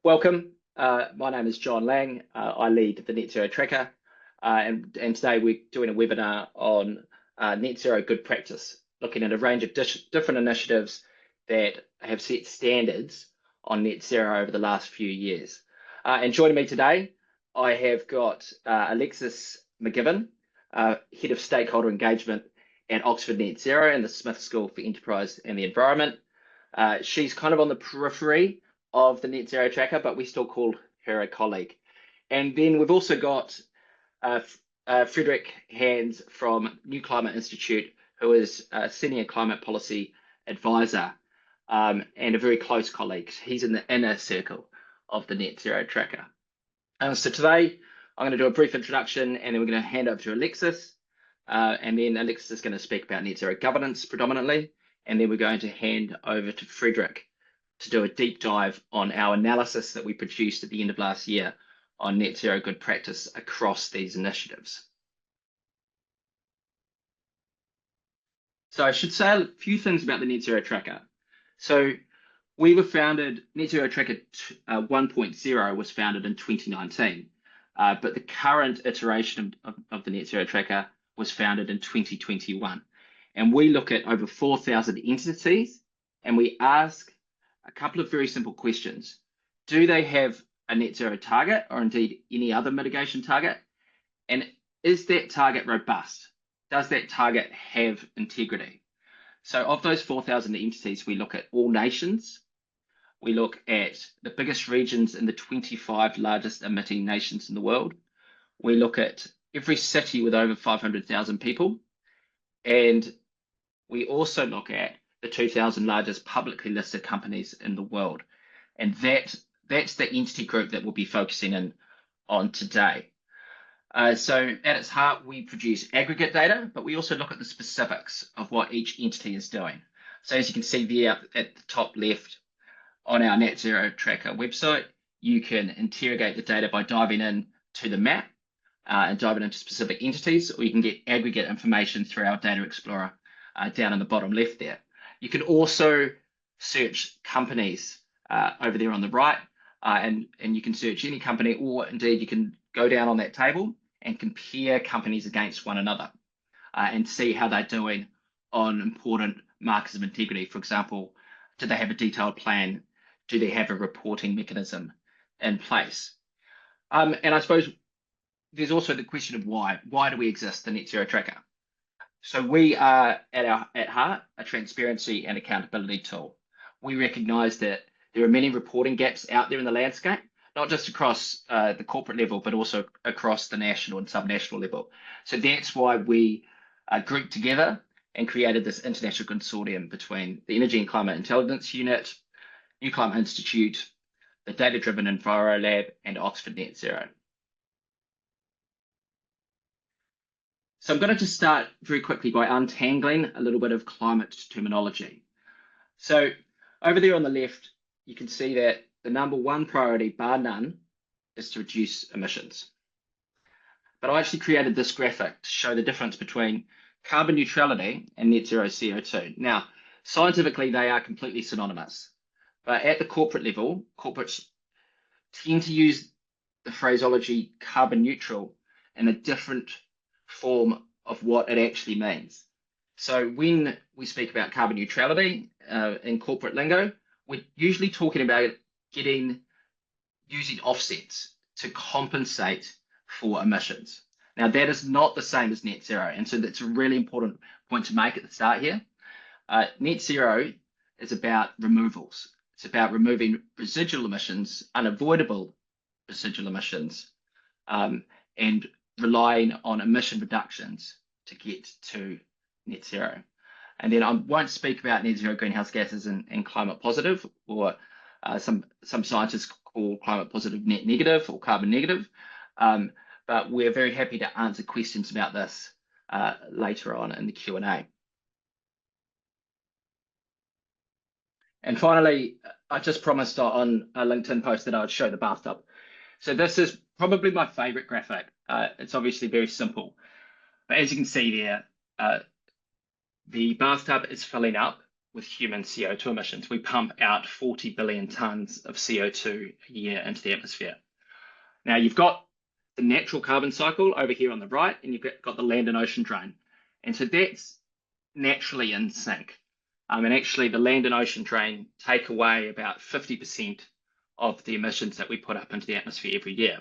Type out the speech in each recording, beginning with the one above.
Welcome. My name is John Lang. I lead the Net Zero Tracker, and today we're doing a webinar on Net Zero good practice, looking at a range of different initiatives that have set standards on net zero over the last few years. And joining me today, I have got Alexis McGivern, Head of Stakeholder Engagement at Oxford Net Zero and the Smith School for Enterprise and the Environment. She's kind of on the periphery of the Net Zero Tracker, but we still call her a colleague. And then we've also got Frederick Hands from New Climate Institute, who is a Senior Climate Policy Advisor and a very close colleague. He's in the inner circle of the Net Zero Tracker. So today, I'm going to do a brief introduction, and then we're going to hand over to Alexis. And then Alexis is going to speak about net zero governance predominantly, and then we're going to hand over to Frederick to do a deep dive on our analysis that we produced at the end of last year on net zero good practice across these initiatives. So I should say a few things about the Net Zero Tracker. So we were founded, Net Zero Tracker 1.0 was founded in 2019, but the current iteration of the Net Zero Tracker was founded in 2021. And we look at over 4,000 entities, and we ask a couple of very simple questions. Do they have a net zero target, or indeed any other mitigation target? And is that target robust? Does that target have integrity? So of those 4,000 entities, we look at all nations. We look at the biggest regions in the 25 largest emitting nations in the world. We look at every city with over 500,000 people. And we also look at the 2,000 largest publicly listed companies in the world. And that's the entity group that we'll be focusing on today. So at its heart, we produce aggregate data, but we also look at the specifics of what each entity is doing. So as you can see there at the top left on our Net Zero Tracker website, you can interrogate the data by diving in to the map and diving into specific entities, or you can get aggregate information through our Data Explorer down in the bottom left there. You can also search companies over there on the right, and you can search any company, or indeed you can go down on that table and compare companies against one another and see how they're doing on important markers of integrity. For example, do they have a detailed plan? Do they have a reporting mechanism in place? And I suppose there's also the question of why. Why do we exist, the Net Zero Tracker? So we are at heart a transparency and accountability tool. We recognize that there are many reporting gaps out there in the landscape, not just across the corporate level, but also across the national and subnational level. So that's why we grouped together and created this international consortium between the Energy and Climate Intelligence Unit, New Climate Institute, the Data-Driven Enviro Lab, and Oxford Net Zero. So I'm going to just start very quickly by untangling a little bit of climate terminology. So over there on the left, you can see that the number one priority, bar none, is to reduce emissions. But I actually created this graphic to show the difference between carbon neutrality and net zero CO2. Now, scientifically, they are completely synonymous. But at the corporate level, corporates tend to use the phraseology carbon neutral in a different form of what it actually means. So when we speak about carbon neutrality in corporate lingo, we're usually talking about using offsets to compensate for emissions. Now that is not the same as net zero, and so that's a really important point to make at the start here. Net zero is about removals. It's about removing residual emissions, unavoidable residual emissions, and relying on emission reductions to get to net zero. And then I won't speak about net zero greenhouse gases and climate positive, or some scientists call climate positive net negative or carbon negative. But we're very happy to answer questions about this later on in the Q&A. And finally, I just promised on a LinkedIn post that I would show the bathtub. So this is probably my favorite graphic. It's obviously very simple, but as you can see there, the bathtub is filling up with human CO2 emissions. We pump out 40 billion tons of CO2 a year into the atmosphere. Now you've got the natural carbon cycle over here on the right, and you've got the land and ocean drain. And so that's naturally in sync. And actually the land and ocean drain take away about 50% of the emissions that we put up into the atmosphere every year.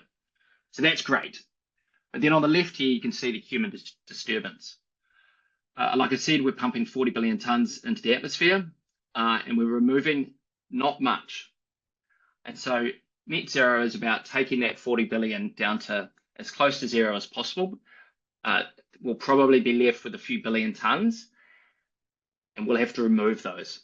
So that's great. But then on the left here, you can see the human disturbance. Like I said, we're pumping 40 billion tons into the atmosphere, and we're removing not much. And so net zero is about taking that 40 billion down to as close to zero as possible. We'll probably be left with a few billion tons, and we'll have to remove those.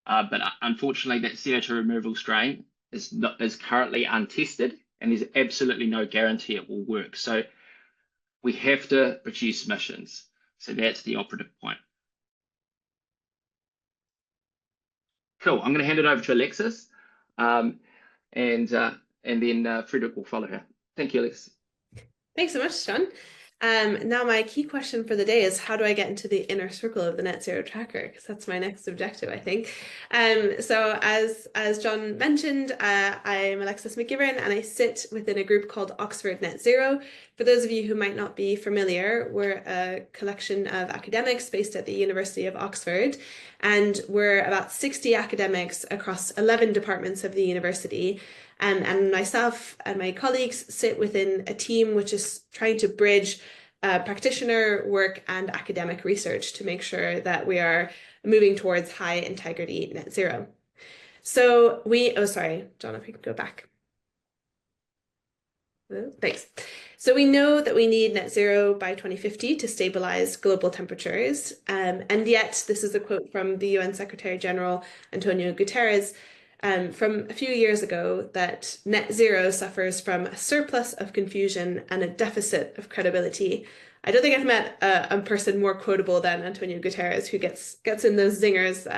But unfortunately, that CO2 removal strain is currently untested, and there's absolutely no guarantee it will work. So we have to reduce emissions. So that's the operative point. Cool. I'm going to hand it over to Alexis, and then Frederick will follow her. Thank you, Alexis. Thanks so much, John. Now my key question for the day is, how do I get into the inner circle of the net zero tracker? Because that's my next objective, I think. So as John mentioned, I'm Alexis McGivern, and I sit within a group called Oxford Net Zero. For those of you who might not be familiar, we're a collection of academics based at the University of Oxford, and we're about 60 academics across 11 departments of the university. And myself and my colleagues sit within a team which is trying to bridge practitioner work and academic research to make sure that we are moving towards high integrity net zero. So oh, sorry, John, if we could go back. Thanks. So we know that we need net zero by 2050 to stabilize global temperatures. And yet, this is a quote from the UN Secretary General, Antonio Guterres, from a few years ago, that net zero suffers from a surplus of confusion and a deficit of credibility. I don't think I've met a person more quotable than Antonio Guterres, who gets in those zingers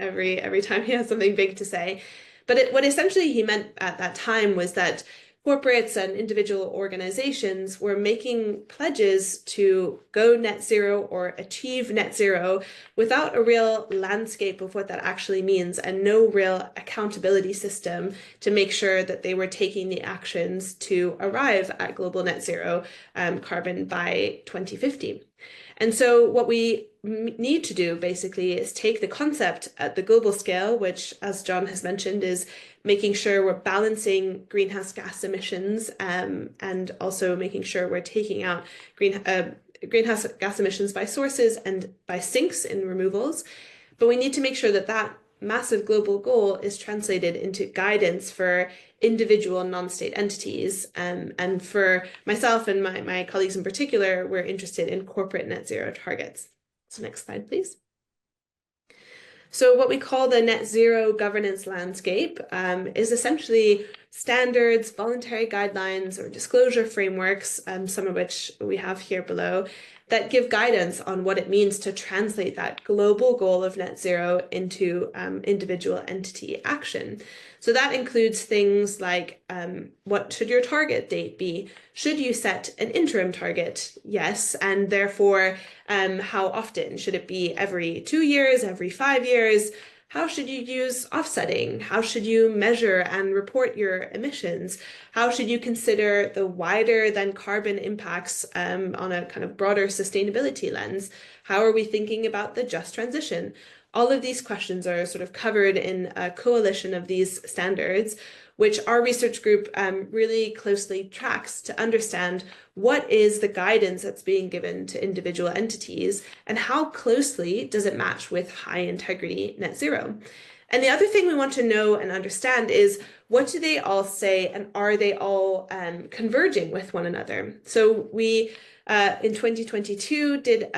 every time he has something big to say. But what essentially he meant at that time was that corporates and individual organizations were making pledges to go net zero or achieve net zero without a real landscape of what that actually means, and no real accountability system to make sure that they were taking the actions to arrive at global net zero carbon by 2050. And so what we need to do basically is take the concept at the global scale, which, as John has mentioned, is making sure we're balancing greenhouse gas emissions, and also making sure we're taking out greenhouse gas emissions by sources and by sinks in removals. But we need to make sure that that massive global goal is translated into guidance for individual non-state entities. And for myself and my colleagues in particular, we're interested in corporate net zero targets. So next slide, please. So what we call the net zero governance landscape is essentially standards, voluntary guidelines, or disclosure frameworks, some of which we have here below, that give guidance on what it means to translate that global goal of net zero into individual entity action. So that includes things like, what should your target date be? Should you set an interim target? Yes, and therefore, how often? Should it be every 2 years, every 5 years? How should you use offsetting? How should you measure and report your emissions? How should you consider the wider than carbon impacts on a kind of broader sustainability lens? How are we thinking about the just transition? All of these questions are sort of covered in a coalition of these standards, which our research group really closely tracks to understand what is the guidance that's being given to individual entities and how closely does it match with high integrity net zero. And the other thing we want to know and understand is, what do they all say, and are they all converging with one another? So we in 2022 did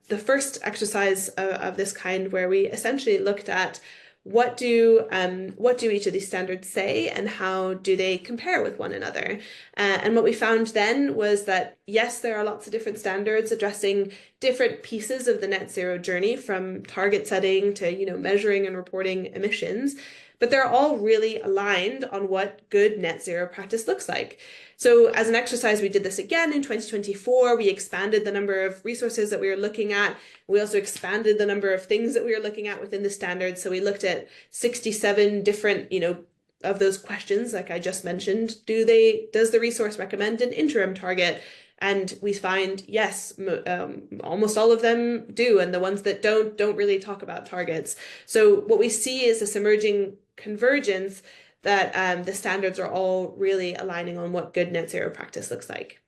the first exercise of this kind, where we essentially looked at what do each of these standards say, and how do they compare with one another? And what we found then was that, yes, there are lots of different standards addressing different pieces of the net zero journey, from target setting to measuring and reporting emissions. but they're all really aligned on what good net zero practice looks like. So as an exercise, we did this again in 2024. We expanded the number of resources that we were looking at. We also expanded the number of things that we were looking at within the standards. So we looked at 67 different, of those questions, like I just mentioned. Does the resource recommend an interim target? And we find, yes, almost all of them do. And the ones that don't really talk about targets. So what we see is this emerging convergence that the standards are all really aligning on what good net zero practice looks like.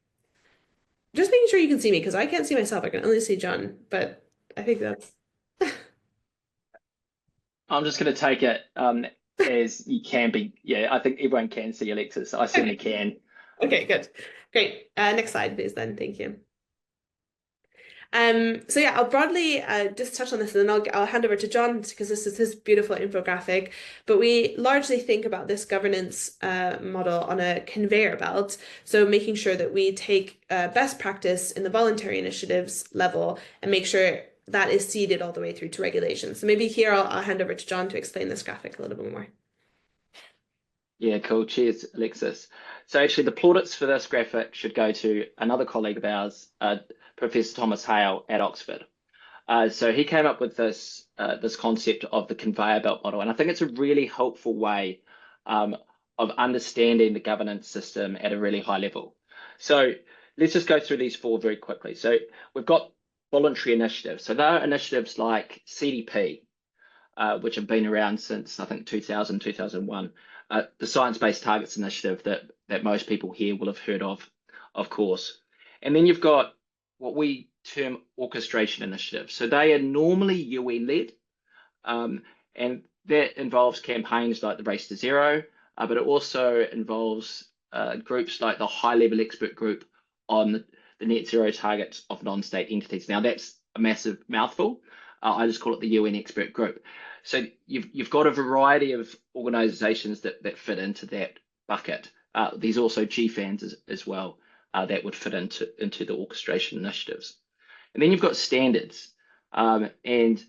Just making sure you can see me because I can't see myself. I can only see John, but I think that's. I'm just going to take it as you can be. Yeah, I think everyone can see Alexis. I certainly can. Okay, good. Great. Next slide, please, then. Thank you. So yeah, I'll broadly just touch on this and then I'll hand over to John because this is his beautiful infographic. But we largely think about this governance model on a conveyor belt. So making sure that we take best practice in the voluntary initiatives level and make sure that is seeded all the way through to regulations. So maybe here I'll hand over to John to explain this graphic a little bit more. Yeah, cool. Cheers, Alexis. So actually the plaudits for this graphic should go to another colleague of ours, Professor Thomas Hale at Oxford. So he came up with this concept of the conveyor belt model, and I think it's a really helpful way of understanding the governance system at a really high level. So let's just go through these four very quickly. So we've got voluntary initiatives. So there are initiatives like CDP, which have been around since I think 2000, 2001. The Science-Based Targets Initiative that most people here will have heard of course. And then you've got what we term orchestration initiatives. So they are normally UN-led, and that involves campaigns like the Race to Zero, but it also involves groups like the high-level expert group on the net zero targets of non-state entities. Now that's a massive mouthful. I just call it the UN expert group. So you've got a variety of organisations that fit into that bucket. There's also GFANs as well that would fit into the orchestration initiatives. And then you've got standards. And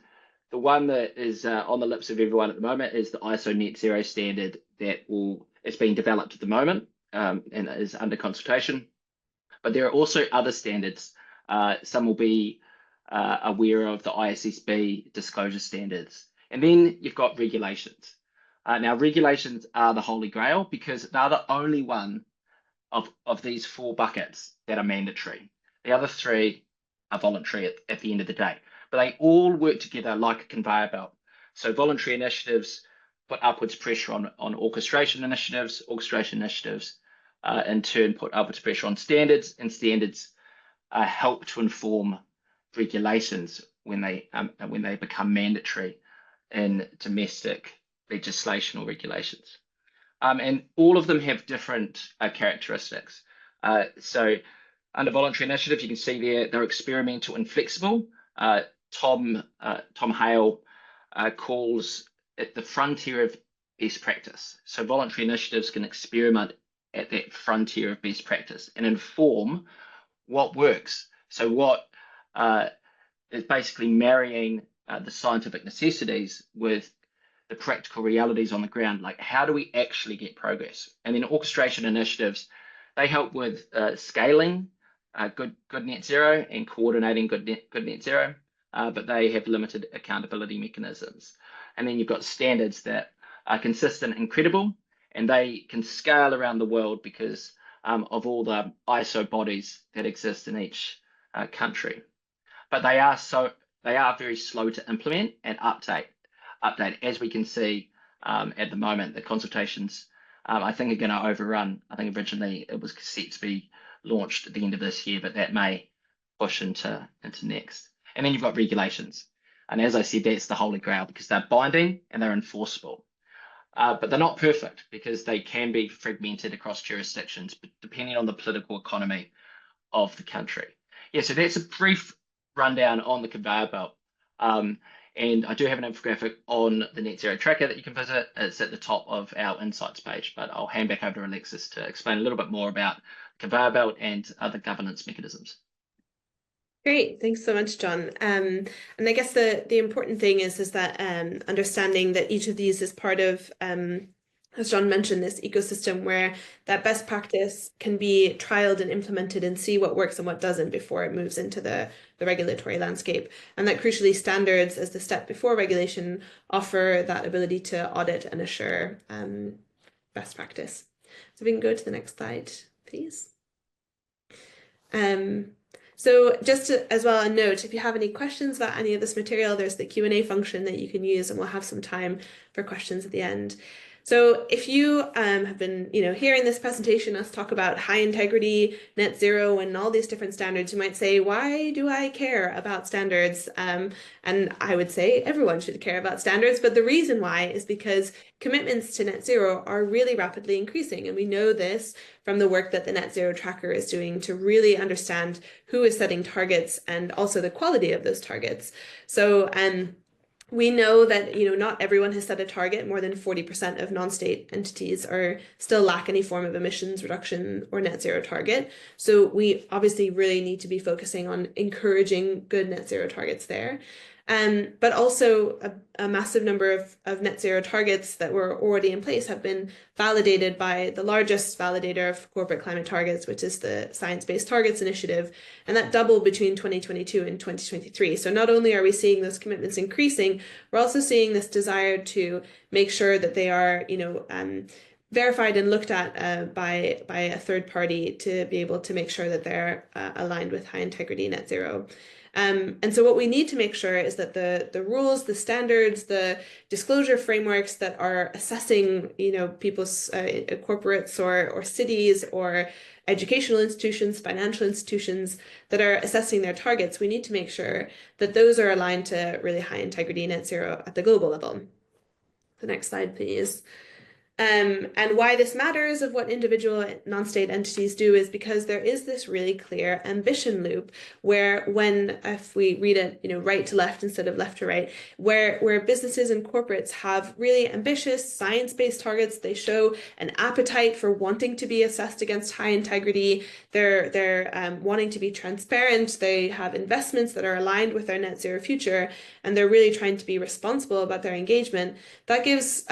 the one that is on the lips of everyone at the moment is the ISO net zero standard it's being developed at the moment and is under consultation. But there are also other standards. Some will be aware of the ISSB disclosure standards. And then you've got regulations. Now, regulations are the holy grail because they're the only one of these four buckets that are mandatory. The other three are voluntary at the end of the day, but they all work together like a conveyor belt. So voluntary initiatives put upwards pressure on orchestration initiatives in turn put upwards pressure on standards, and standards help to inform regulations when they become mandatory in domestic legislation or regulations. And all of them have different characteristics. So under voluntary initiative, you can see they're experimental and flexible. Tom Hale calls it the frontier of best practice. So voluntary initiatives can experiment at that frontier of best practice and inform what works. So what is basically marrying the scientific necessities with the practical realities on the ground, like how do we actually get progress? And then orchestration initiatives, they help with scaling good net zero and coordinating good net zero, but they have limited accountability mechanisms. And then you've got standards that are consistent and credible, and they can scale around the world because of all the ISO bodies that exist in each country. But they are very slow to implement and update, as we can see at the moment. The consultations, I think, are going to overrun. I think originally it was set to be launched at the end of this year, but that may push into next. And then you've got regulations. And as I said, that's the holy grail because they're binding and they're enforceable. But they're not perfect because they can be fragmented across jurisdictions, depending on the political economy of the country. Yeah, so that's a brief rundown on the conveyor belt. And I do have an infographic on the Net Zero Tracker that you can visit. It's at the top of our insights page, but I'll hand back over to Alexis to explain a little bit more about conveyor belt and other governance mechanisms. Great, thanks so much, John. And I guess the important thing is that understanding that each of these is part of, as John mentioned, this ecosystem where that best practice can be trialed and implemented and see what works and what doesn't before it moves into the regulatory landscape. And that crucially standards as the step before regulation offer that ability to audit and assure best practice. So we can go to the next slide, please. So just as well a note, if you have any questions about any of this material, there's the Q&A function that you can use, and we'll have some time for questions at the end. So if you have been, hearing this presentation, us talk about high integrity, net zero, and all these different standards, you might say, why do I care about standards? And I would say everyone should care about standards, but the reason why is because commitments to net zero are really rapidly increasing. And we know this from the work that the Net Zero Tracker is doing to really understand who is setting targets and also the quality of those targets. So, we know that not everyone has set a target. More than 40% of non-state entities still lack any form of emissions reduction or net zero target. So we obviously really need to be focusing on encouraging good net zero targets there. But also a massive number of net zero targets that were already in place have been validated by the largest validator of corporate climate targets, which is the Science Based Targets Initiative, and that doubled between 2022 and 2023. So not only are we seeing those commitments increasing, we're also seeing this desire to make sure that they are, verified and looked at by a third party to be able to make sure that they're aligned with high integrity net zero. And so what we need to make sure is that the rules, the standards, the disclosure frameworks that are assessing, people's corporates or cities or educational institutions, financial institutions that are assessing their targets, we need to make sure that those are aligned to really high integrity net zero at the global level. The next slide, please. And why this matters of what individual non-state entities do is because there is this really clear ambition loop where if we read it, right to left instead of left to right, where businesses and corporates have really ambitious science-based targets, they show an appetite for wanting to be assessed against high integrity, they're wanting to be transparent, they have investments that are aligned with their net zero future, and they're really trying to be responsible about their engagement. That gives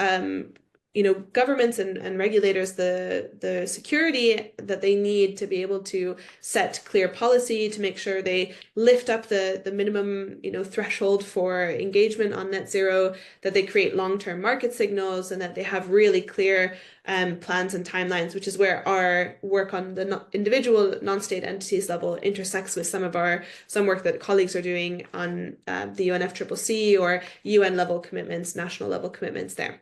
governments and regulators the security that they need to be able to set clear policy, to make sure they lift up the minimum threshold for engagement on net zero, that they create long-term market signals, and that they have really clear plans and timelines, which is where our work on the individual non-state entities level intersects with some work that colleagues are doing on the UNFCCC or UN level commitments, national level commitments there.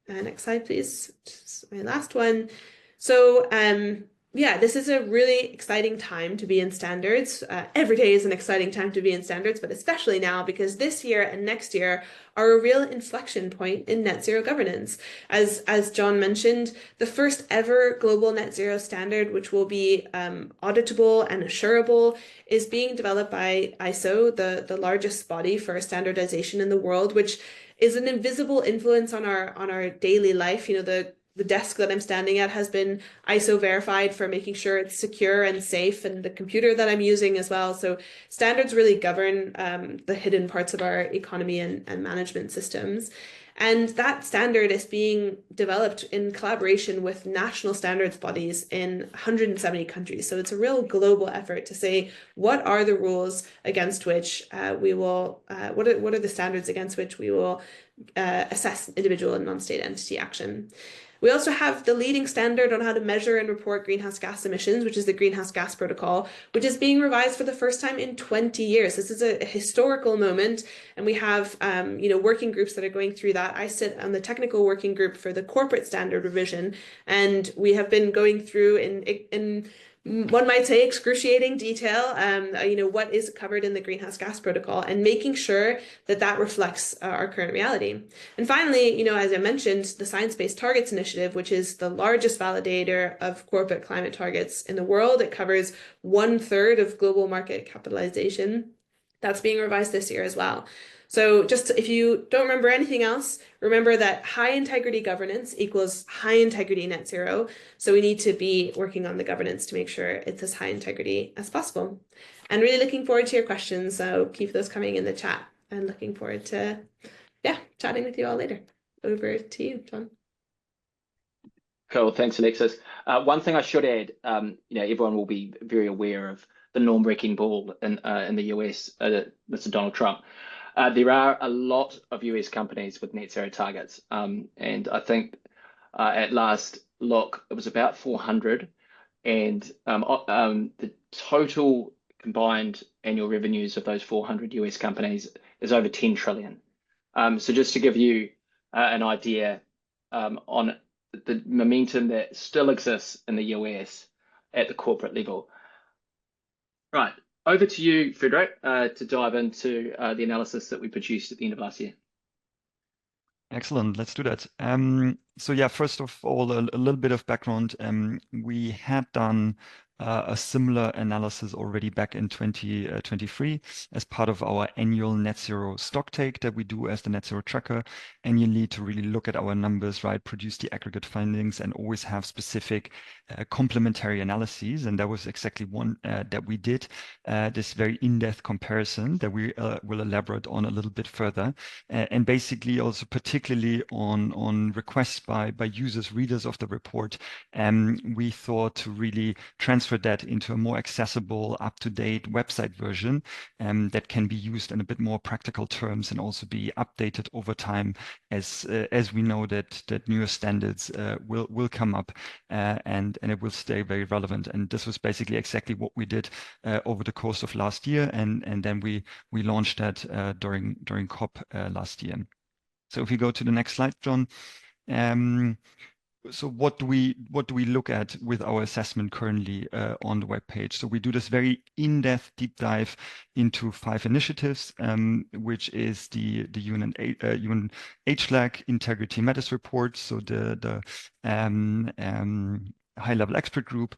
Next slide, please. Just my last one. So, this is a really exciting time to be in standards. Every day is an exciting time to be in standards, but especially now because this year and next year are a real inflection point in net zero governance. As John mentioned, the first ever global net zero standard, which will be auditable and assurable, is being developed by ISO, the largest body for standardization in the world, which is an invisible influence on our daily life. The desk that I'm standing at has been ISO verified for making sure it's secure and safe, and the computer that I'm using as well. So standards really govern the hidden parts of our economy and management systems. And that standard is being developed in collaboration with national standards bodies in 170 countries. So it's a real global effort to say, what are the rules against which we will, what are the standards against which we will assess individual and non-state entity action. We also have the leading standard on how to measure and report greenhouse gas emissions, which is the Greenhouse Gas Protocol, which is being revised for the first time in 20 years. This is a historical moment, and we have working groups that are going through that. I sit on the technical working group for the corporate standard revision, and we have been going through in one might say excruciating detail, what is covered in the Greenhouse Gas Protocol, and making sure that that reflects our current reality. And finally, as I mentioned, the Science Based Targets Initiative, which is the largest validator of corporate climate targets in the world. It covers 1/3 of global market capitalization. That's being revised this year as well. So just if you don't remember anything else, remember that high integrity governance equals high integrity net zero. So we need to be working on the governance to make sure it's as high integrity as possible. And really looking forward to your questions. So keep those coming in the chat and looking forward to, yeah, chatting with you all later. Over to you, John. Cool, thanks, Alexis. One thing I should add, everyone will be very aware of the norm breaking ball in the US, Mr. Donald Trump. There are a lot of US companies with net zero targets, and I think at last look, it was about 400, and the total combined annual revenues of those 400 US companies is over 10 trillion. So just to give you an idea on the momentum that still exists in the US at the corporate level. Right, over to you, Frederick, to dive into the analysis that we produced at the end of last year. Excellent. Let's do that. So yeah, first of all, a little bit of background. We had done a similar analysis already back in 2023 as part of our annual net zero stock take that we do as the net zero tracker annually to really look at our numbers, right? Produce the aggregate findings and always have specific complementary analyses. And that was exactly one that we did, this very in-depth comparison that we will elaborate on a little bit further. And basically also particularly on requests by users, readers of the report, we thought to really transfer that into a more accessible, up-to-date website version that can be used in a bit more practical terms and also be updated over time as we know that newer standards will come up and it will stay very relevant. And this was basically exactly what we did over the course of last year, and then we launched that during COP last year. So if we go to the next slide, John. So what do we look at with our assessment currently on the web page? So we do this very in-depth deep dive into 5 initiatives, which is the UN HLAC Integrity Matters report. So the high-level expert group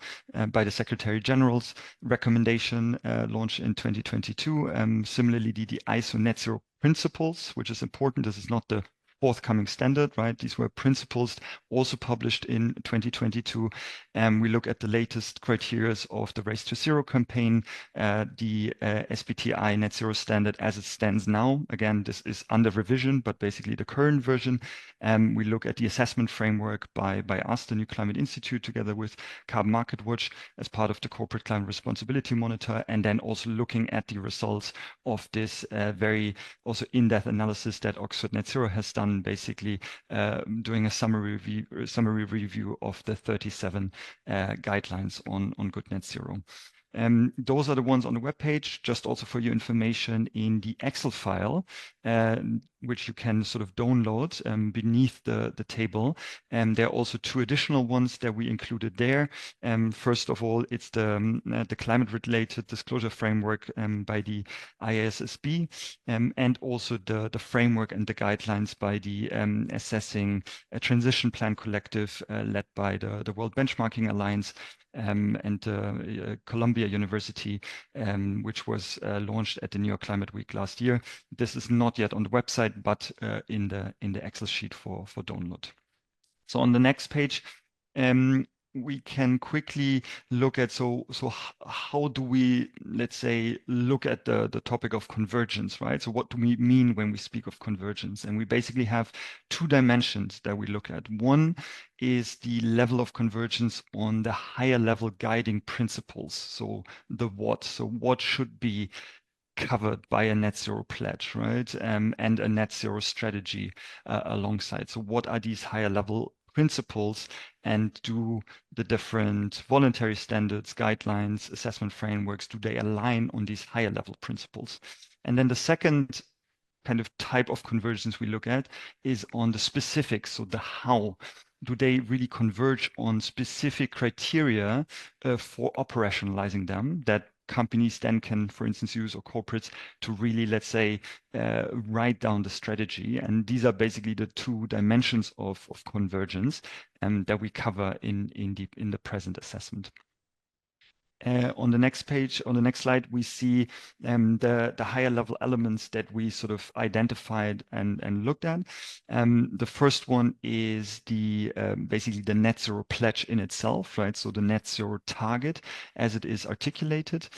by the Secretary General's recommendation launched in 2022. Similarly, the ISO net zero principles, which is important. This is not the forthcoming standard, right? These were principles also published in 2022. We look at the latest criteria of the Race to Zero campaign, the SBTI net zero standard as it stands now. Again, this is under revision, but basically the current version. We look at the assessment framework by us, the New Climate Institute, together with Carbon Market Watch as part of the Corporate Climate Responsibility Monitor, and then also looking at the results of this very also in-depth analysis that Oxford Net Zero has done, basically doing a summary review of the 37 guidelines on good net zero. Those are the ones on the webpage. Just also for your information, in the Excel file, which you can sort of download beneath the table. There are also 2 additional ones that we included there. First of all, it's the climate-related disclosure framework by the IASSB, and also the framework and the guidelines by the Assessing a Transition Plan Collective led by the World Benchmarking Alliance and Columbia University, which was launched at the New York Climate Week last year. This is not yet on the website, but in the Excel sheet for download. So on the next page, we can quickly look at how do we, let's say, look at the topic of convergence, right? So what do we mean when we speak of convergence? And we basically have 2 dimensions that we look at. One is the level of convergence on the higher level guiding principles. So the what. So what should be covered by a net zero pledge, right? And a net zero strategy alongside. So what are these higher level principles, and do the different voluntary standards, guidelines, assessment frameworks, do they align on these higher level principles? And then the second kind of type of convergence we look at is on the specifics, so the how. Do they really converge on specific criteria for operationalizing them that companies then can, for instance, use, or corporates, to really, let's say, write down the strategy? And these are basically the 2 dimensions of convergence that we cover in the present assessment. On the next page, on the next slide, we see the higher level elements that we sort of identified and looked at. The first one is the basically the net zero pledge in itself, right? So the net zero target as it is articulated.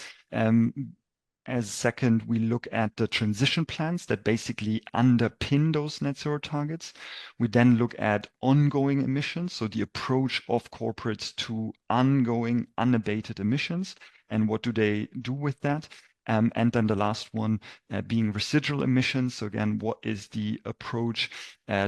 As second, we look at the transition plans that basically underpin those net zero targets. We then look at ongoing emissions, so the approach of corporates to ongoing unabated emissions and what do they do with that. And then the last one being residual emissions. So again, what is the approach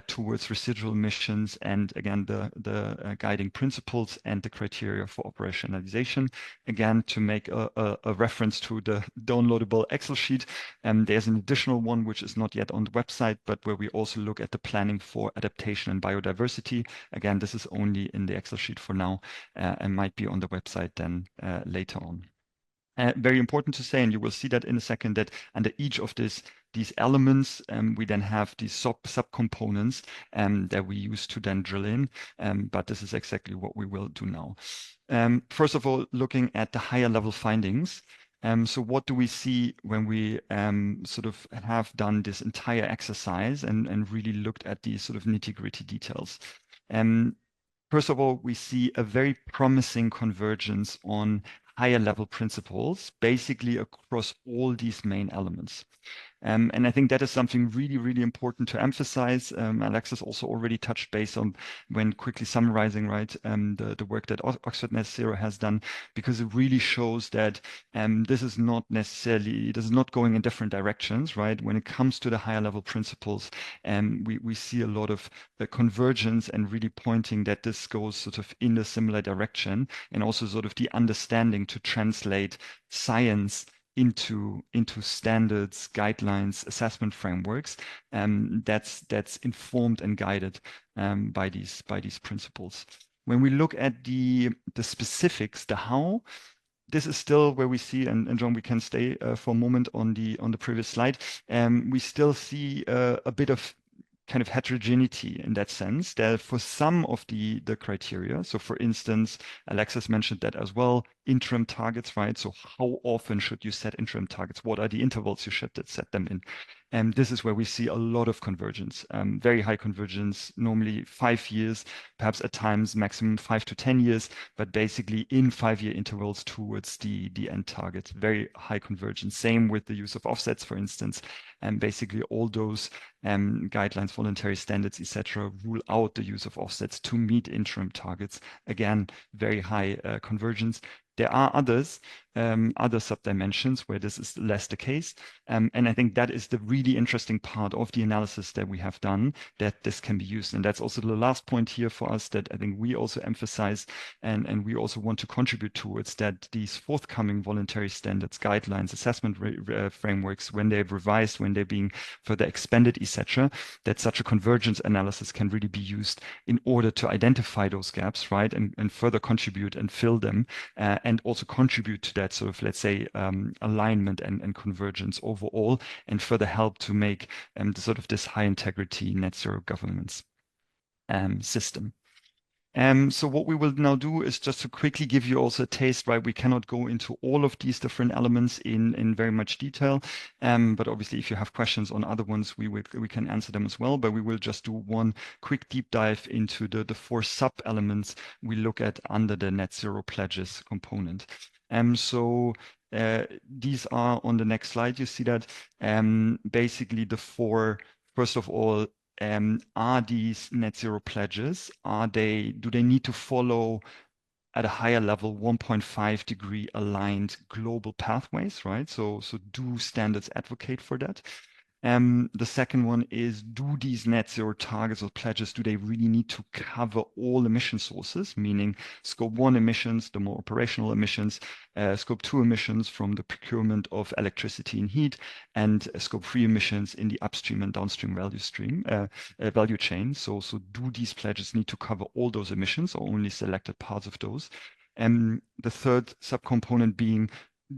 towards residual emissions, and again, the guiding principles and the criteria for operationalization. Again, to make a reference to the downloadable Excel sheet, there's an additional one which is not yet on the website, but where we also look at the planning for adaptation and biodiversity. Again, this is only in the Excel sheet for now and might be on the website then later on. Very important to say, and you will see that in a second, that under each of these elements, we then have these subcomponents that we use to then drill in. But this is exactly what we will do now. First of all, looking at the higher level findings. So what do we see when we sort of have done this entire exercise and really looked at these sort of nitty-gritty details? First of all, we see a very promising convergence on higher level principles, basically across all these main elements. And I think that is something really, really important to emphasize. Alexis also already touched base on when quickly summarizing, right, the work that Oxford Net Zero has done, because it really shows that this is not going in different directions, right? When it comes to the higher level principles, we see a lot of convergence and really pointing that this goes sort of in a similar direction, and also sort of the understanding to translate science into standards, guidelines, assessment frameworks. That's informed and guided by these principles. When we look at the specifics, the how, this is still where we see, and John, we can stay for a moment on the previous slide. We still see a bit of kind of heterogeneity in that sense. That for some of the criteria, so for instance, Alexis mentioned that as well, interim targets, right? So how often should you set interim targets? What are the intervals you should set them in? And this is where we see a lot of convergence, very high convergence, normally 5 years, perhaps at times maximum 5 to 10 years, but basically in 5-year intervals towards the end target, very high convergence. Same with the use of offsets, for instance, and basically all those guidelines, voluntary standards, etc., rule out the use of offsets to meet interim targets. Again, very high convergence. There are others, other subdimensions where this is less the case. And I think that is the really interesting part of the analysis that we have done, that this can be used. And that's also the last point here for us that I think we also emphasize and we also want to contribute towards, that these forthcoming voluntary standards, guidelines, assessment frameworks, when they're revised, when they're being further expanded, etc., that such a convergence analysis can really be used in order to identify those gaps, right, and further contribute and fill them, and also contribute to that sort of, let's say, alignment and convergence overall, and further help to make the sort of this high integrity net zero governance system. So what we will now do is just to quickly give you also a taste, right? We cannot go into all of these different elements in very much detail, but obviously if you have questions on other ones, we can answer them as well. But we will just do one quick deep dive into the 4 sub-elements we look at under the net zero pledges component. So these are on the next slide. You see that basically the 4, first of all, are these net zero pledges, do they need to follow at a higher level 1.5 degree aligned global pathways, right? So do standards advocate for that? The second one is, do these net zero targets or pledges, do they really need to cover all emission sources, meaning scope 1 emissions, the more operational emissions, scope 2 emissions from the procurement of electricity and heat, and scope 3 emissions in the upstream and downstream value chain. So do these pledges need to cover all those emissions or only selected parts of those? And the third subcomponent being,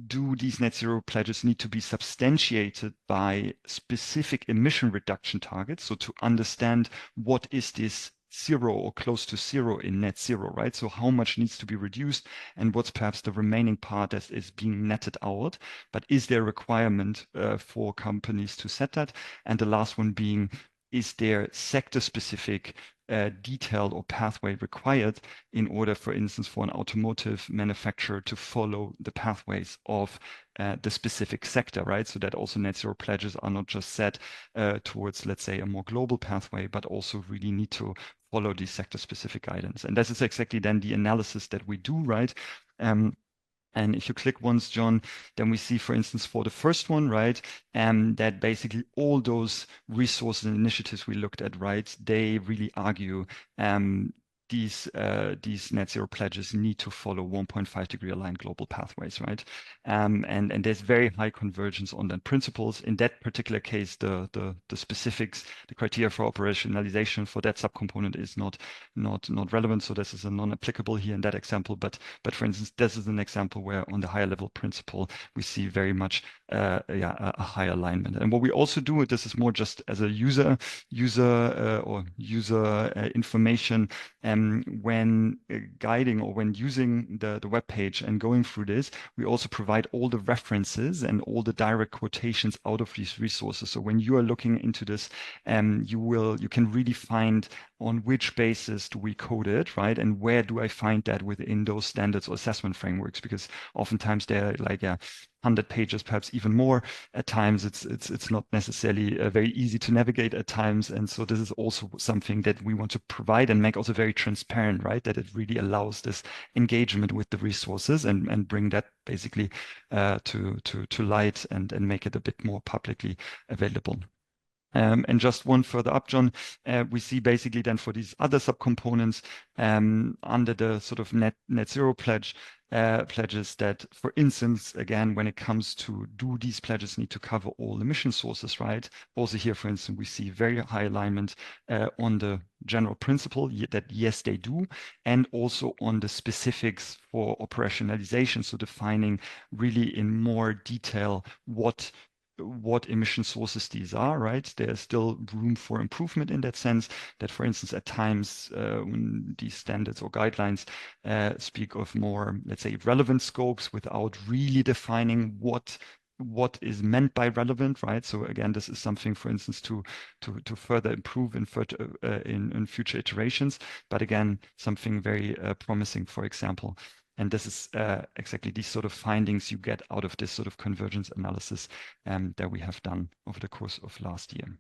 do these net zero pledges need to be substantiated by specific emission reduction targets? So to understand what is this zero or close to zero in net zero, right? So how much needs to be reduced and what's perhaps the remaining part that is being netted out, but is there a requirement for companies to set that? And the last one being, is there sector-specific detail or pathway required in order, for instance, for an automotive manufacturer to follow the pathways of the specific sector, right? So that also net zero pledges are not just set towards, let's say, a more global pathway, but also really need to follow these sector-specific guidance. And this is exactly then the analysis that we do, right? And if you click once, John, then we see, for instance, for the first one, right, that basically all those resources and initiatives we looked at, right, they really argue these net zero pledges need to follow 1.5 degree aligned global pathways, right? And there's very high convergence on that principles. In that particular case, the specifics, the criteria for operationalization for that subcomponent is not relevant. So this is a non-applicable here in that example. But for instance, this is an example where on the higher level principle we see very much a high alignment. And what we also do, this is more just as a user information. When guiding or when using the web page and going through this, we also provide all the references and all the direct quotations out of these resources. So when you are looking into this, you can really find on which basis do we code it, right? And where do I find that within those standards or assessment frameworks? Because oftentimes they're like 100 pages, perhaps even more. At times, it's not necessarily very easy to navigate at times, and so this is also something that we want to provide and make also very transparent, right? That it really allows this engagement with the resources and bring that basically to light and make it a bit more publicly available. And just one further up, John, we see basically then for these other subcomponents under the sort of net zero pledges that, for instance, again, when it comes to do these pledges need to cover all emission sources, right? Also here, for instance, we see very high alignment on the general principle that yes, they do, and also on the specifics for operationalization. So defining really in more detail what emission sources these are, right? There's still room for improvement in that sense that, for instance, at times when these standards or guidelines speak of more, let's say, relevant scopes without really defining what is meant by relevant, right? So again, this is something, for instance, to further improve in future iterations. But again, something very promising, for example. And this is exactly these sort of findings you get out of this sort of convergence analysis that we have done over the course of last year.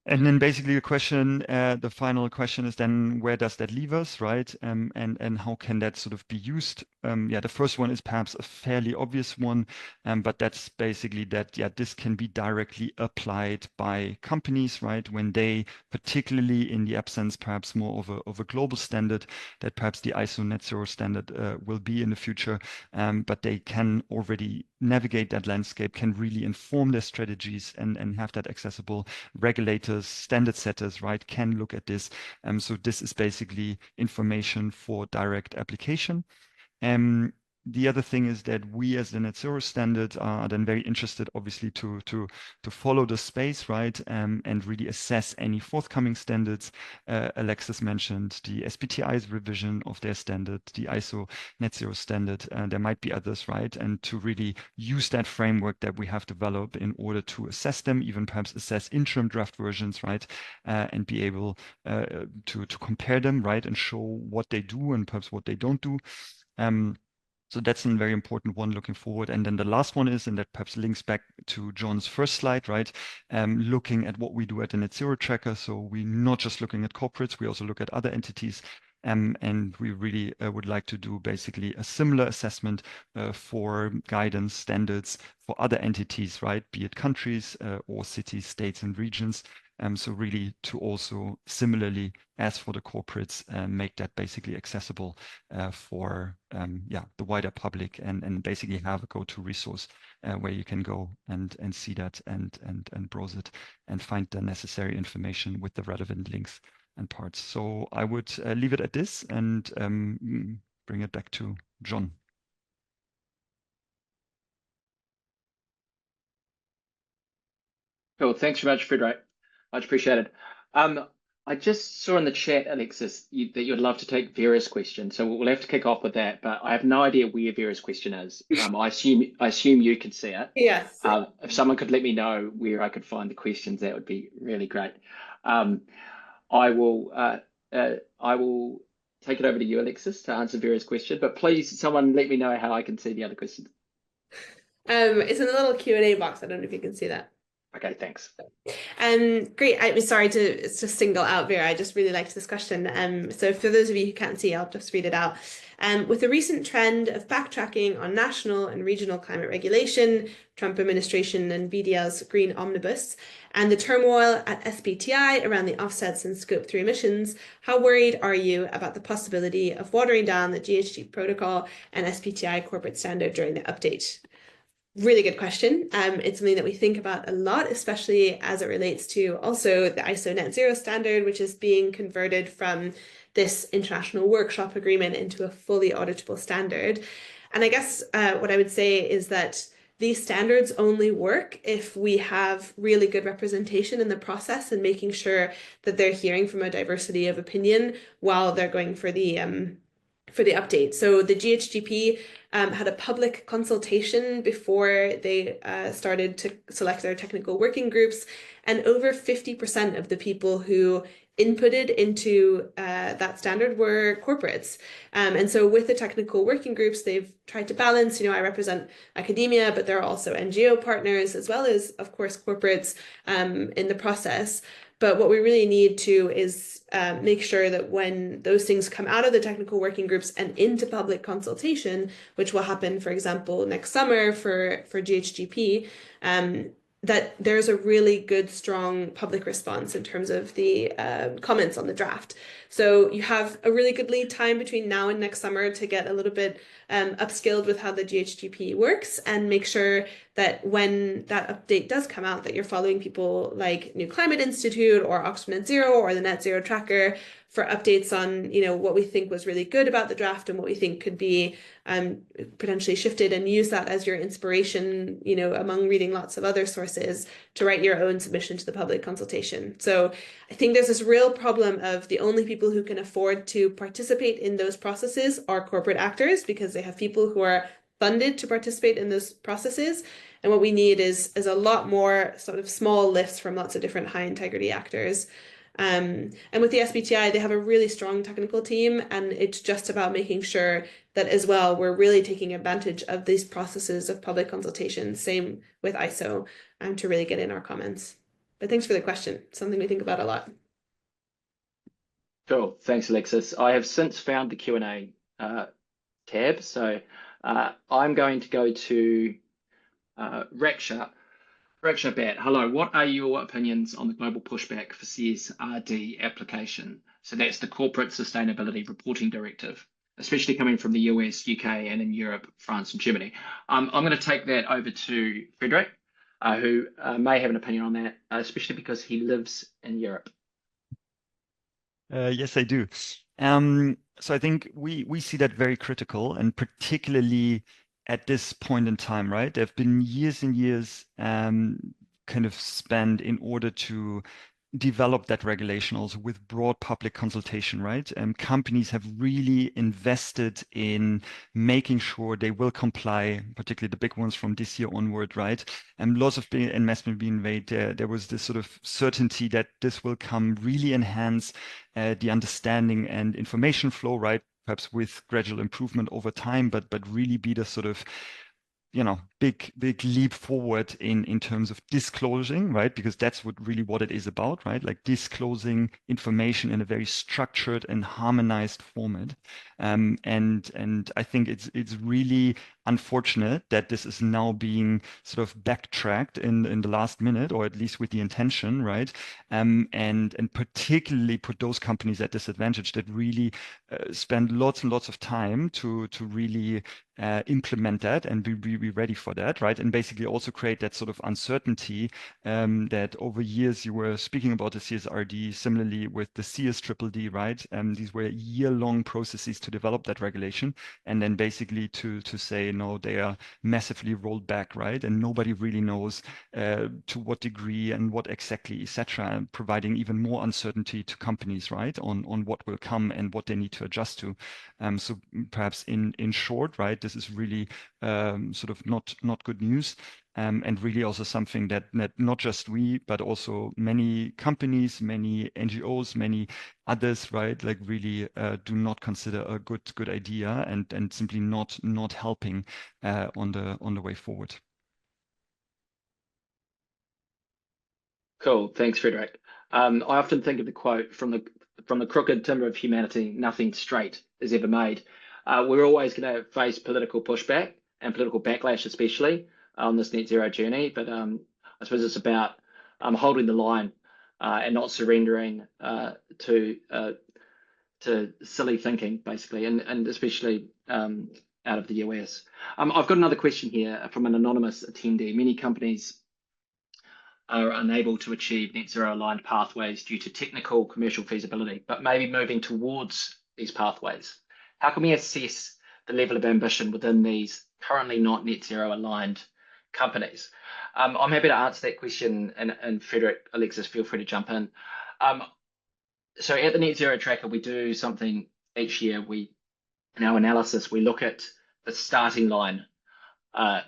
And then basically the final question is then where does that leave us, right? And how can that sort of be used? The first one is perhaps a fairly obvious one, but that's basically that, this can be directly applied by companies, right? When they, particularly in the absence perhaps more of a global standard, that perhaps the ISO net zero standard will be in the future, but they can already navigate that landscape, can really inform their strategies and have that accessible. Regulators, standard setters, right, can look at this. So this is basically information for direct application. The other thing is that we as the net zero standard are then very interested, obviously, to follow the space, right, and really assess any forthcoming standards. Alexis mentioned the SBTi's revision of their standard, the ISO net zero standard. There might be others, right, and to really use that framework that we have developed in order to assess them, even perhaps assess interim draft versions, right, and be able to compare them, right, and show what they do and perhaps what they don't do. So that's a very important one looking forward. And then the last one is, and that perhaps links back to John's first slide, right? Looking at what we do at the Net Zero Tracker. So we're not just looking at corporates, we also look at other entities. And we really would like to do basically a similar assessment for guidance standards for other entities, right? Be it countries or cities, states, and regions. So really to also similarly as for the corporates, make that basically accessible for the wider public and basically have a go-to resource where you can go and see that and browse it and find the necessary information with the relevant links and parts. So I would leave it at this and bring it back to John. Cool. Thanks very much, Friedrich. Much appreciated. I just saw in the chat, Alexis, that you'd love to take Vera's question. So we'll have to kick off with that. But I have no idea where Vera's question is. I assume you can see it. Yes. If someone could let me know where I could find the questions, that would be really great. Um, I will take it over to you, Alexis, to answer Vera's question. But please, someone let me know how I can see the other questions. It's in the little Q&A box. I don't know if you can see that. Okay, thanks. Great. I'm sorry to single out Vera. I just really liked this question. So for those of you who can't see, I'll just read it out. With the recent trend of backtracking on national and regional climate regulation, Trump administration and VDL's Green Omnibus, and the turmoil at SBTI around the offsets and Scope 3 emissions, how worried are you about the possibility of watering down the GHG protocol and SBTI corporate standard during the update? Really good question. It's something that we think about a lot, especially as it relates to also the ISO net zero standard, which is being converted from this international workshop agreement into a fully auditable standard. And I guess what I would say is that these standards only work if we have really good representation in the process and making sure that they're hearing from a diversity of opinion while they're going for the update. So the GHGP had a public consultation before they started to select their technical working groups, and over 50% of the people who inputted into that standard were corporates. And so with the technical working groups, they've tried to balance, I represent academia, but there are also NGO partners, as well as, of course, corporates in the process. But what we really need to is make sure that when those things come out of the technical working groups and into public consultation, which will happen, for example, next summer for GHGP, that there's a really good, strong public response in terms of the comments on the draft. So you have a really good lead time between now and next summer to get a little bit upskilled with how the GHGP works and make sure that when that update does come out, that you're following people like New Climate Institute or Oxford Net Zero or the Net Zero Tracker for updates on, what we think was really good about the draft and what we think could be potentially shifted, and use that as your inspiration, among reading lots of other sources to write your own submission to the public consultation. So I think there's this real problem of the only people who can afford to participate in those processes are corporate actors, because they have people who are funded to participate in those processes. And what we need is a lot more sort of small lifts from lots of different high integrity actors. And with the SBTI, they have a really strong technical team, and it's just about making sure that as well, we're really taking advantage of these processes of public consultation, same with ISO, to really get in our comments. But thanks for the question. Something we think about a lot. Cool. Thanks, Alexis. I have since found the Q&A tab. So I'm going to go to Raksha. Raksha Bat, hello. What are your opinions on the global pushback for CSRD application? So that's the Corporate Sustainability Reporting Directive, especially coming from the US, UK, and in Europe, France, and Germany. I'm going to take that over to Frederick, who may have an opinion on that, especially because he lives in Europe. Yes, I do. So I think we see that very critical, and particularly at this point in time, right? There have been years and years kind of spent in order to develop that regulation also with broad public consultation, right? Companies have really invested in making sure they will comply, particularly the big ones from this year onward, right? And lots of investment being made there. There was this sort of certainty that this will come really enhance the understanding and information flow, right? Perhaps with gradual improvement over time, but really be the sort of big leap forward in terms of disclosing, right? Because that's what it is about, right? Like disclosing information in a very structured and harmonized format. And I think it's really unfortunate that this is now being sort of backtracked in the last minute, or at least with the intention, right? And particularly put those companies at disadvantage that really spend lots and lots of time to really implement that and be ready for that, right? And basically also create that sort of uncertainty that over years you were speaking about the CSRD, similarly with the CSDDD, right? These were year-long processes to develop that regulation, and then basically to say, no, they are massively rolled back, right? And nobody really knows to what degree and what exactly, etc., providing even more uncertainty to companies, right, on what will come and what they need to adjust to. So perhaps in short, right, this is really sort of not good news. And really also something that not just we, but also many companies, many NGOs, many others, right, like really do not consider a good idea, and simply not helping on the way forward. Cool, thanks, Frederick. I often think of the quote from the crooked timber of humanity, nothing straight is ever made. We're always going to face political pushback and political backlash, especially on this net zero journey. But I suppose it's about holding the line and not surrendering to silly thinking, basically, and especially out of the US. I've got another question here from an anonymous attendee. Many companies are unable to achieve net zero aligned pathways due to technical commercial feasibility, but maybe moving towards these pathways. How can we assess the level of ambition within these currently not net zero aligned companies? I'm happy to answer that question, and Frederick, Alexis, feel free to jump in. So at the Net Zero Tracker, we do something each year. In our analysis, we look at the starting line.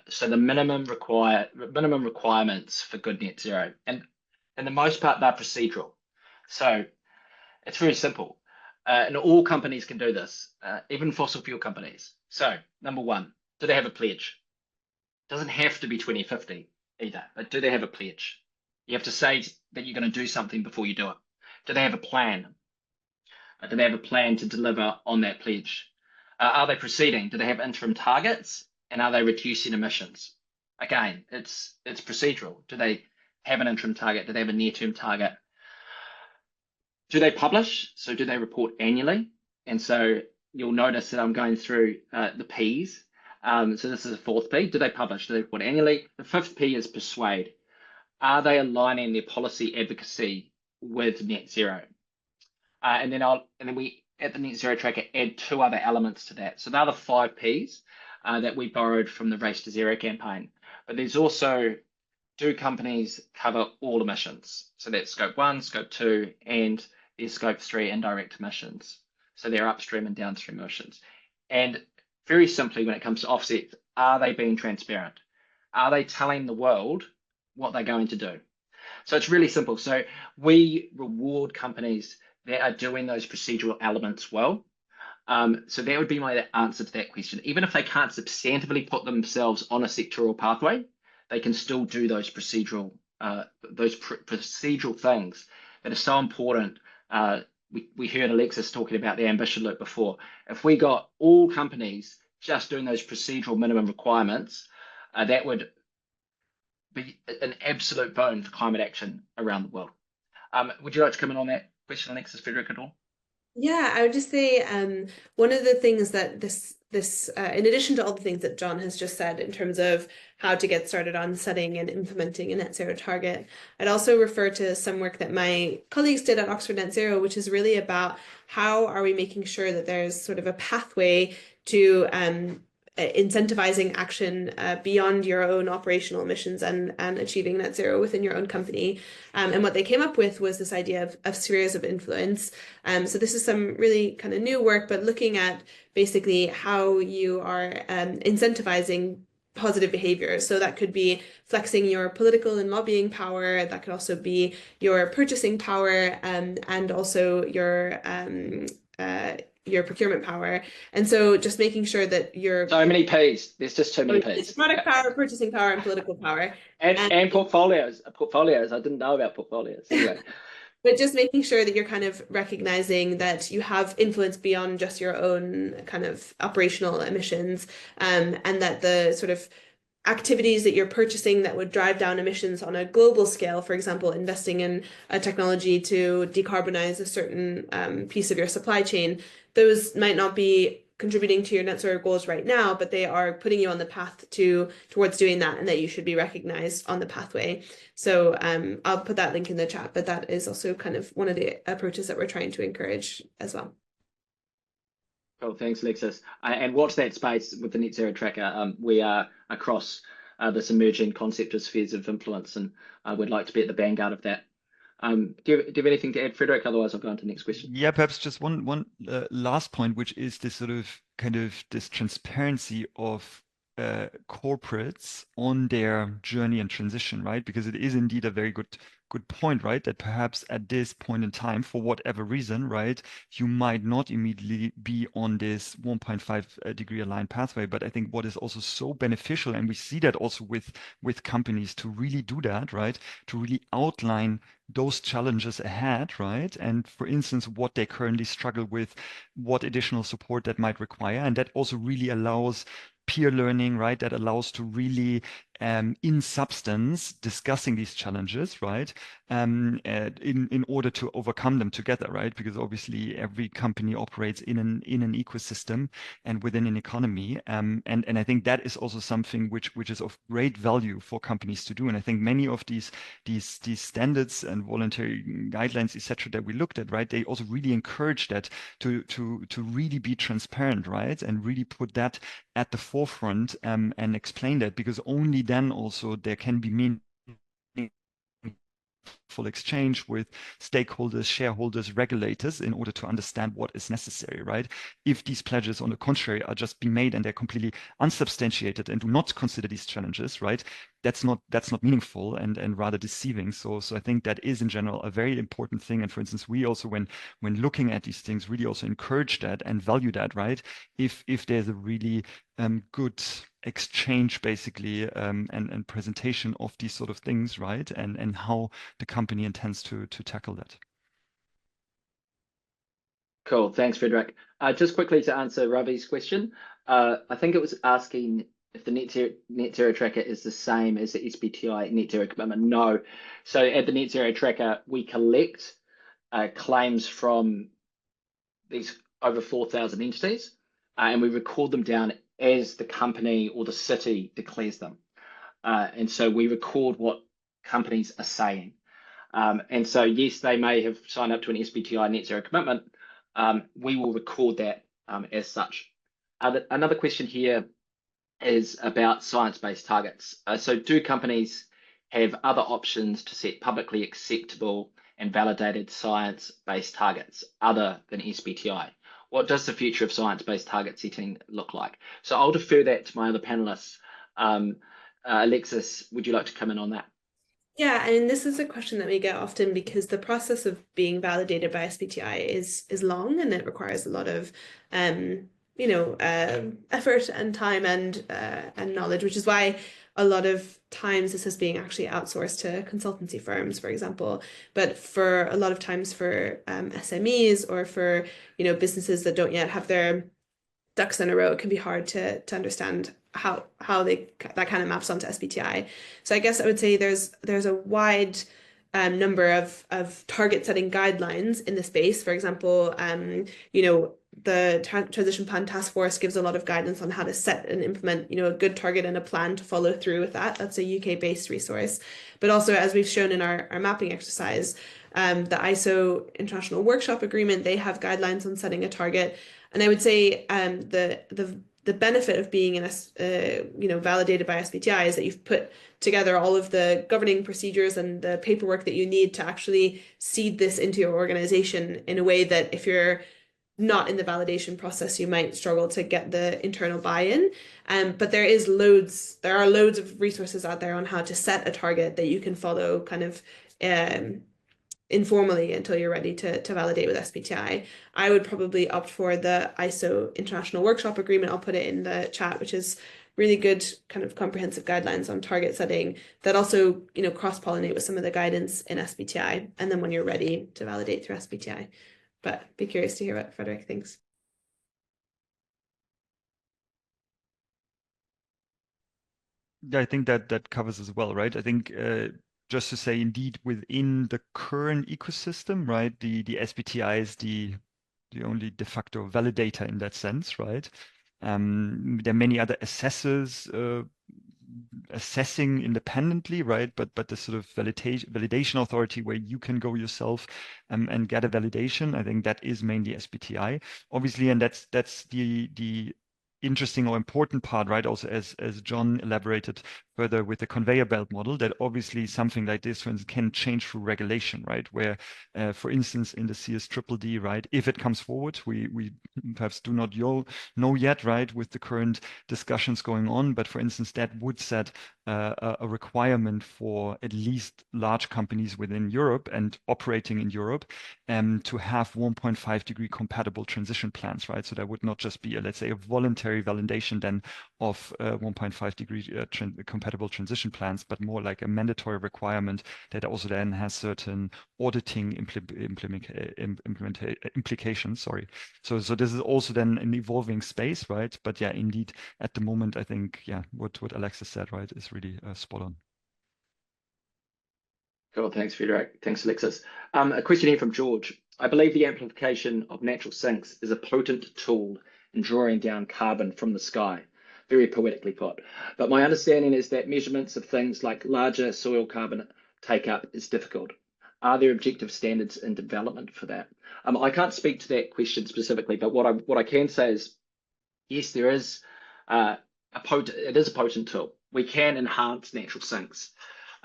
So the minimum requirements for good net zero, and the most part they're procedural. So it's very simple, and all companies can do this, even fossil fuel companies. So number one, do they have a pledge? Doesn't have to be 2050 either, but do they have a pledge? You have to say that you're going to do something before you do it. Do they have a plan? Do they have a plan to deliver on that pledge? Are they proceeding? Do they have interim targets? And are they reducing emissions? Again, it's procedural. Do they have an interim target? Do they have a near-term target? Do they publish? So do they report annually? And so you'll notice that I'm going through the P's. So this is a fourth P. Do they publish? Do they report annually? The fifth P is persuade. Are they aligning their policy advocacy with net zero? And then we at the Net Zero Tracker add two other elements to that. So they're the 5 Ps that we borrowed from the Race to Zero campaign. But there's also, do companies cover all emissions? So that's scope 1, scope 2, and there's scope 3 indirect emissions. So they're upstream and downstream emissions. And very simply, when it comes to offsets, are they being transparent? Are they telling the world what they're going to do? So it's really simple. So we reward companies that are doing those procedural elements well. So that would be my answer to that question. Even if they can't substantively put themselves on a sectoral pathway, they can still do those procedural things that are so important. We heard Alexis talking about the ambition loop before. If we got all companies just doing those procedural minimum requirements, that would be an absolute boon for climate action around the world. Would you like to come in on that question, Alexis, Frederick, at all? Yeah, I would just say one of the things that this in addition to all the things that John has just said in terms of how to get started on setting and implementing a net zero target, I'd also refer to some work that my colleagues did at Oxford Net Zero, which is really about how are we making sure that there's sort of a pathway to incentivizing action beyond your own operational emissions and achieving net zero within your own company. And what they came up with was this idea of spheres of influence. So this is some really kind of new work, but looking at basically how you are incentivizing positive behavior. So that could be flexing your political and lobbying power. That could also be your purchasing power and also your procurement power. And so just making sure that you're so many P's. There's just too many P's. It's product power, purchasing power, and political power. And portfolios. Portfolios. I didn't know about portfolios. Anyway. But just making sure that you're kind of recognizing that you have influence beyond just your own kind of operational emissions, and that the sort of activities that you're purchasing that would drive down emissions on a global scale, for example, investing in a technology to decarbonize a certain piece of your supply chain, those might not be contributing to your net zero goals right now, but they are putting you on the path towards doing that, and that you should be recognized on the pathway. So I'll put that link in the chat, but that is also kind of one of the approaches that we're trying to encourage as well. Cool, thanks, Alexis. And watch that space with the Net Zero Tracker. We are across this emerging concept of spheres of influence, and we'd like to be at the vanguard of that. Do you have anything to add, Frederick? Otherwise, I'll go on to the next question. Yeah, perhaps just one last point, which is this sort of kind of this transparency of corporates on their journey and transition, right? Because it is indeed a very good point, right? That perhaps at this point in time, for whatever reason, right, you might not immediately be on this 1.5 degree aligned pathway. But I think what is also so beneficial, and we see that also with companies to really do that, right? To really outline those challenges ahead, right? And for instance, what they currently struggle with, what additional support that might require. And that also really allows peer learning, right? That allows to really, in substance, discussing these challenges, right? In order to overcome them together, right? Because obviously every company operates in an ecosystem and within an economy, and I think that is also something which is of great value for companies to do. And I think many of these standards and voluntary guidelines, etc., that we looked at, right? They also really encourage that to really be transparent, right? And really put that at the forefront, and explain that, because only then also there can be meaningful exchange with stakeholders, shareholders, regulators, in order to understand what is necessary, right? If these pledges, on the contrary, are just being made and they're completely unsubstantiated and do not consider these challenges, right? That's not meaningful and rather deceiving. So I think that is in general a very important thing. And for instance, we also, when looking at these things, really also encourage that and value that, right? If there's a really good exchange, basically, and presentation of these sort of things, right? And how the company intends to tackle that. Cool, thanks, Frederick. Just quickly to answer Ravi's question, I think it was asking if the net zero tracker is the same as the SBTI net zero commitment. No. So at the net zero tracker, we collect claims from these over 4,000 entities, and we record them down as the company or the city declares them. And so we record what companies are saying. And so, yes, they may have signed up to an SBTI net zero commitment. We will record that as such. Another question here is about science-based targets. So do companies have other options to set publicly acceptable and validated science-based targets other than SBTI? What does the future of science-based target setting look like? So I'll defer that to my other panelists. Alexis, would you like to come in on that? Yeah, and this is a question that we get often, because the process of being validated by SBTI is long, and it requires a lot of effort and time and knowledge, which is why a lot of times this is being actually outsourced to consultancy firms, for example. But for a lot of times for SMEs or for businesses that don't yet have their ducks in a row, it can be hard to understand how that kind of maps onto SBTI. So I guess I would say there's a wide number of target setting guidelines in the space. For example, the Transition Plan Task Force gives a lot of guidance on how to set and implement, a good target and a plan to follow through with that. That's a UK-based resource. But also, as we've shown in our mapping exercise, the ISO International Workshop Agreement, they have guidelines on setting a target. And I would say the benefit of being validated by SBTI is that you've put together all of the governing procedures and the paperwork that you need to actually seed this into your organization in a way that if you're not in the validation process, you might struggle to get the internal buy-in. But there are loads of resources out there on how to set a target that you can follow kind of informally until you're ready to validate with SBTI. I would probably opt for the ISO International Workshop Agreement. I'll put it in the chat, which is really good kind of comprehensive guidelines on target setting that also, cross-pollinate with some of the guidance in SBTI. And then when you're ready to validate through SBTI. But be curious to hear what Frederick thinks. Yeah, I think that covers as well, right? I think just to say, indeed, within the current ecosystem, right, the SBTI is the de facto validator in that sense, right? There are many other assessors assessing independently, right? But the sort of validation authority where you can go yourself and get a validation, I think that is mainly SBTi, obviously, and that's the interesting or important part, right? Also, as John elaborated further with the conveyor belt model, that obviously something like this, for instance, can change through regulation, right? Where, for instance, in the CSDDD, right, if it comes forward, we perhaps do not know yet, right, with the current discussions going on, but for instance, that would set a requirement for at least large companies within Europe and operating in Europe to have 1.5-degree compatible transition plans, right? So that would not just be, let's say, a voluntary validation then of 1.5-degree compatible transition plans, but more like a mandatory requirement that also then has certain auditing implications. Sorry. So this is also then an evolving space, right? But yeah, indeed, at the moment, I think, yeah, what Alexis said, right, is really spot on. Cool, thanks, Frederick. Thanks, Alexis. A question here from George. I believe the amplification of natural sinks is a potent tool in drawing down carbon from the sky. Very poetically put. But my understanding is that measurements of things like larger soil carbon take-up is difficult. Are there objective standards in development for that? I can't speak to that question specifically, but what I can say is, yes, there is it is a potent tool. We can enhance natural sinks.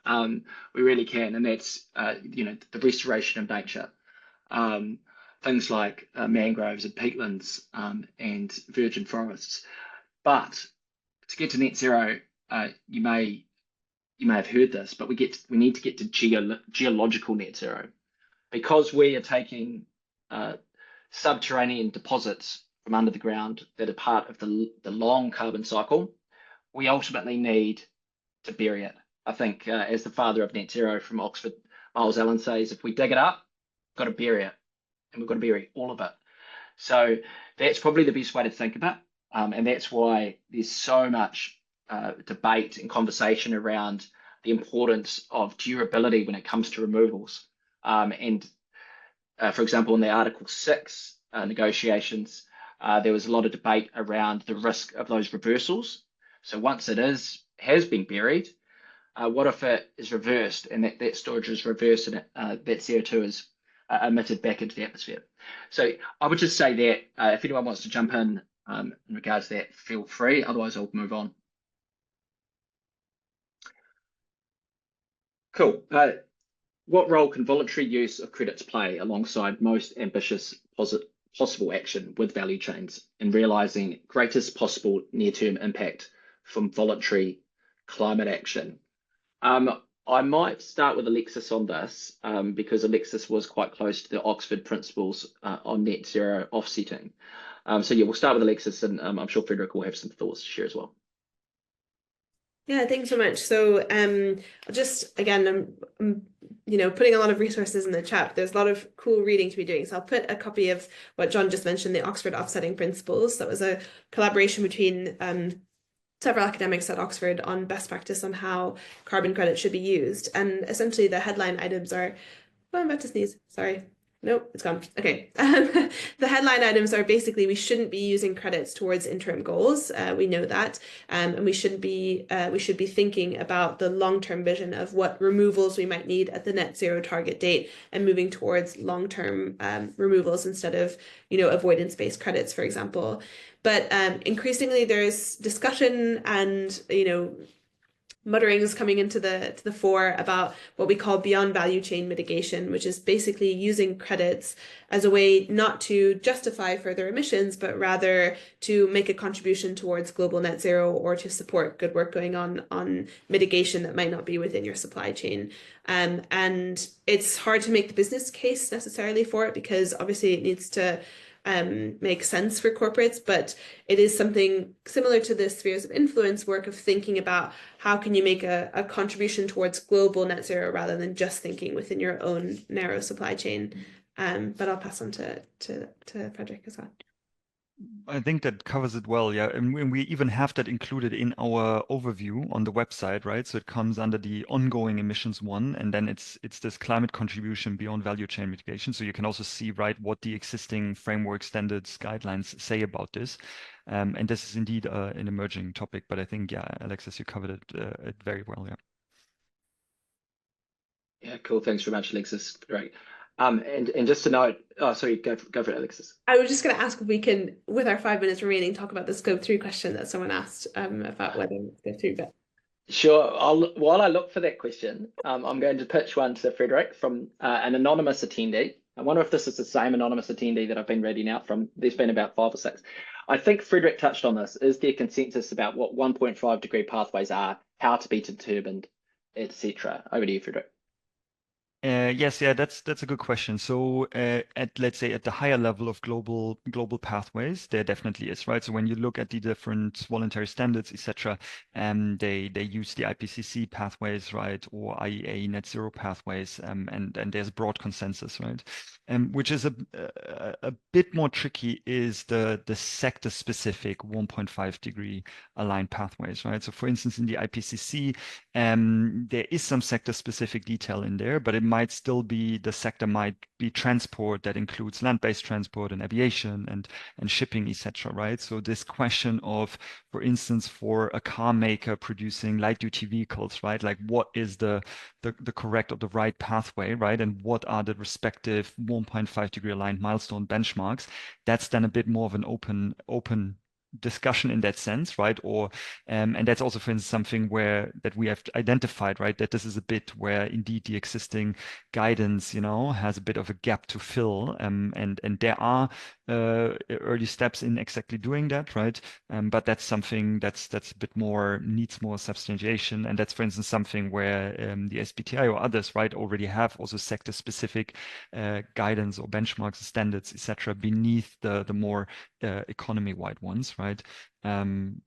We really can, and that's the restoration of nature. Things like mangroves and peatlands and virgin forests. But to get to net zero, you may have heard this, but we need to get to geological net zero, because we are taking subterranean deposits from under the ground that are part of the long carbon cycle. We ultimately need to bury it. I think, as the father of net zero from Oxford, Miles Allen says, if we dig it up, we've got to bury it, and we've got to bury all of it. So that's probably the best way to think about it. And that's why there's so much debate and conversation around the importance of durability when it comes to removals. For example, in the Article 6 negotiations, there was a lot of debate around the risk of those reversals. So once it has been buried, what if it is reversed and that storage is reversed and that CO2 is emitted back into the atmosphere? So I would just say that if anyone wants to jump in regards to that, feel free. Otherwise, I'll move on. Cool. What role can voluntary use of credits play alongside most ambitious possible action with value chains in realizing greatest possible near-term impact from voluntary climate action? I might start with Alexis on this because Alexis was quite close to the Oxford principles on net zero offsetting. So yeah, we'll start with Alexis, and I'm sure Frederick will have some thoughts to share as well. Yeah, thanks so much. So I'll just, again, I'm putting a lot of resources in the chat. There's a lot of cool reading to be doing. So I'll put a copy of what John just mentioned, the Oxford Offsetting Principles. That was a collaboration between several academics at Oxford on best practice on how carbon credits should be used. And essentially the headline items are, oh, I'm about to sneeze, sorry. Nope, it's gone. Okay. The headline items are basically we shouldn't be using credits towards interim goals. We know that, and we should be thinking about the long-term vision of what removals we might need at the net zero target date and moving towards long-term removals instead of avoidance-based credits, for example. But increasingly there's discussion and mutterings coming into the fore about what we call beyond value chain mitigation, which is basically using credits as a way not to justify further emissions, but rather to make a contribution towards global net zero or to support good work going on mitigation that might not be within your supply chain. And it's hard to make the business case necessarily for it because obviously it needs to make sense for corporates, but it is something similar to the spheres of influence work of thinking about how can you make a contribution towards global net zero rather than just thinking within your own narrow supply chain. But I'll pass on to Frederick as well. I think that covers it well, yeah. And we even have that included in our overview on the website, right? So it comes under the ongoing emissions one, and then it's this climate contribution beyond value chain mitigation. So you can also see, right, what the existing framework standards guidelines say about this. And this is indeed an emerging topic, but I think, yeah, Alexis, you covered it very well, yeah. Yeah, cool. Thanks very much, Alexis. Great. And just to note, oh, sorry, go for it, Alexis. I was just going to ask if we can, with our 5 minutes remaining, talk about the scope 3 question that someone asked about whether it's scope 3. But Sure. While I look for that question, I'm going to pitch one to Frederick from an anonymous attendee. I wonder if this is the same anonymous attendee that I've been reading out from. There's been about 5 or 6. I think Frederick touched on this. Is there consensus about what 1.5 degree pathways are, how to be determined, etc.? Over to you, Frederick. Yes, yeah, that's a good question. So let's say at the higher level of global pathways, there definitely is, right? So when you look at the different voluntary standards, etc., they use the IPCC pathways, right, or IEA net zero pathways, and there's broad consensus, right? Which is a bit more tricky is the sector specific 1.5 degree aligned pathways, right? So for instance, in the IPCC, there is some sector specific detail in there, but it might still be the sector might be transport that includes land-based transport and aviation and shipping, etc. Right? So this question of, for instance, for a car maker producing light-duty vehicles, right? Like what is the correct or the right pathway, right? And what are the respective 1.5 degree aligned milestone benchmarks? That's then a bit more of an open discussion in that sense, right? Or and that's also, for instance, something that we have identified, right? That this is a bit where indeed the existing guidance, has a bit of a gap to fill, and there are early steps in exactly doing that, right? But that's something that's a bit more needs more substantiation, and that's, for instance, something where the SBTI or others, right, already have also sector-specific guidance or benchmarks, standards, etc., beneath the more economy-wide ones, right?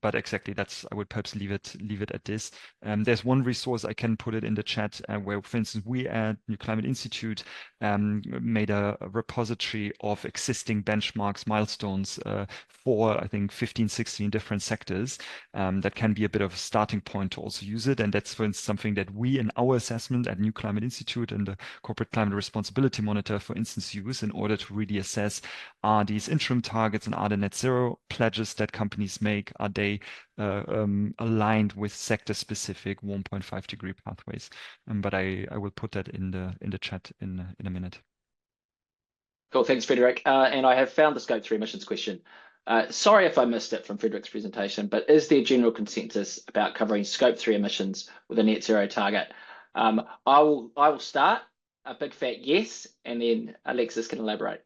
But exactly, I would perhaps leave it at this. There's one resource I can put it in the chat where, for instance, we at New Climate Institute made a repository of existing benchmarks, milestones for, I think, 15, 16 different sectors that can be a bit of a starting point to also use it. And that's, for instance, something that we in our assessment at New Climate Institute and the Corporate Climate Responsibility Monitor, for instance, use in order to really assess, are these interim targets and are the net zero pledges that companies make, are they aligned with sector-specific 1.5 degree pathways? But I will put that in the chat in a minute. Cool, thanks, Frederick. And I have found the scope 3 emissions question. Sorry if I missed it from Frederick's presentation, but is there general consensus about covering scope 3 emissions with a net zero target? I will start a big fat yes, and then Alexis can elaborate.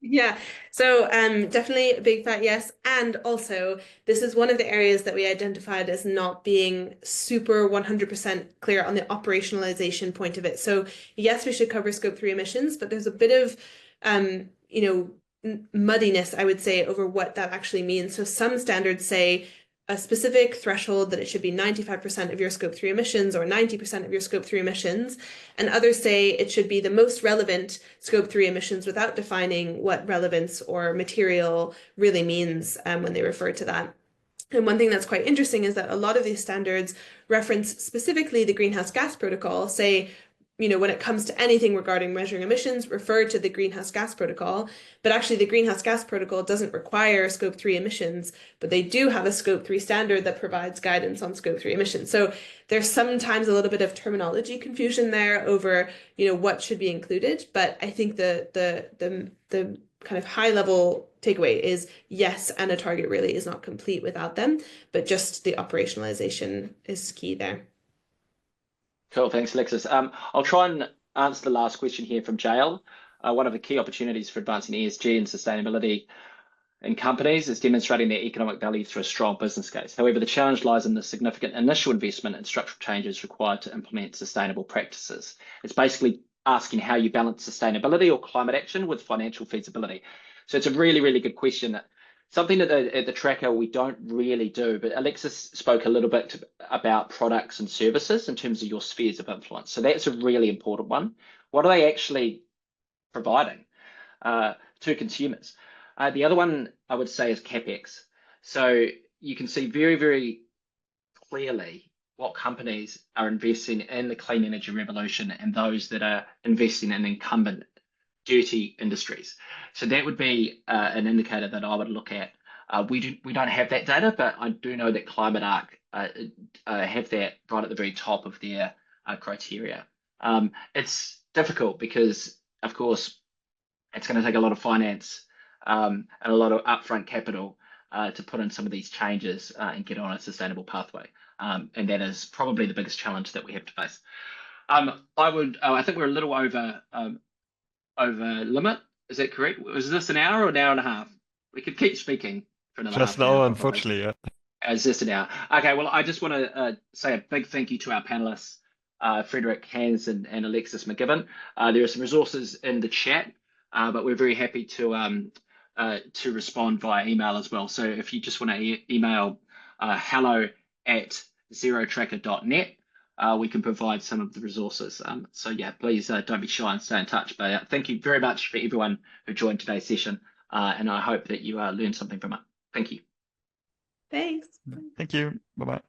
Yeah, so definitely a big fat yes. And also, this is one of the areas that we identified as not being super 100% clear on the operationalization point of it. So yes, we should cover scope 3 emissions, but there's a bit of, muddiness, I would say, over what that actually means. So some standards say a specific threshold that it should be 95% of your scope 3 emissions or 90% of your scope 3 emissions. And others say it should be the most relevant scope 3 emissions without defining what relevance or material really means when they refer to that. And one thing that's quite interesting is that a lot of these standards reference specifically the greenhouse gas protocol, say, when it comes to anything regarding measuring emissions, refer to the greenhouse gas protocol. But actually, the greenhouse gas protocol doesn't require scope 3 emissions, but they do have a scope 3 standard that provides guidance on scope 3 emissions. So there's sometimes a little bit of terminology confusion there over, what should be included. But I think the kind of high level takeaway is yes, and a target really is not complete without them, but just the operationalization is key there. Cool, thanks, Alexis. I'll try and answer the last question here from Jael. One of the key opportunities for advancing ESG and sustainability in companies is demonstrating their economic value through a strong business case. However, the challenge lies in the significant initial investment and structural changes required to implement sustainable practices. It's basically asking how you balance sustainability or climate action with financial feasibility. So it's a really, really good question. Something that at the tracker we don't really do, but Alexis spoke a little bit about products and services in terms of your spheres of influence. So that's a really important one. What are they actually providing to consumers? The other one I would say is CapEx. So you can see very, very clearly what companies are investing in the clean energy revolution and those that are investing in incumbent dirty industries. So that would be an indicator that I would look at. We don't have that data, but I do know that Climate Arc have that right at the very top of their criteria. It's difficult because, of course, it's going to take a lot of finance and a lot of upfront capital to put in some of these changes and get on a sustainable pathway. And that is probably the biggest challenge that we have to face. I think we're a little over limit. Is that correct? Was this an hour or an hour and a half? We could keep speaking for another Just half an hour, now, probably. unfortunately, yeah. It's just an hour. Okay, well, I just want to say a big thank you to our panelists, Frederick, Hans, and Alexis McGibbon. There are some resources in the chat, but we're very happy to respond via email as well. So if you just want to email hello@zerotracker.net, we can provide some of the resources. So yeah, please don't be shy and stay in touch. But thank you very much for everyone who joined today's session, and I hope that you learned something from it. Thank you. Thanks. Thank you. Bye-bye.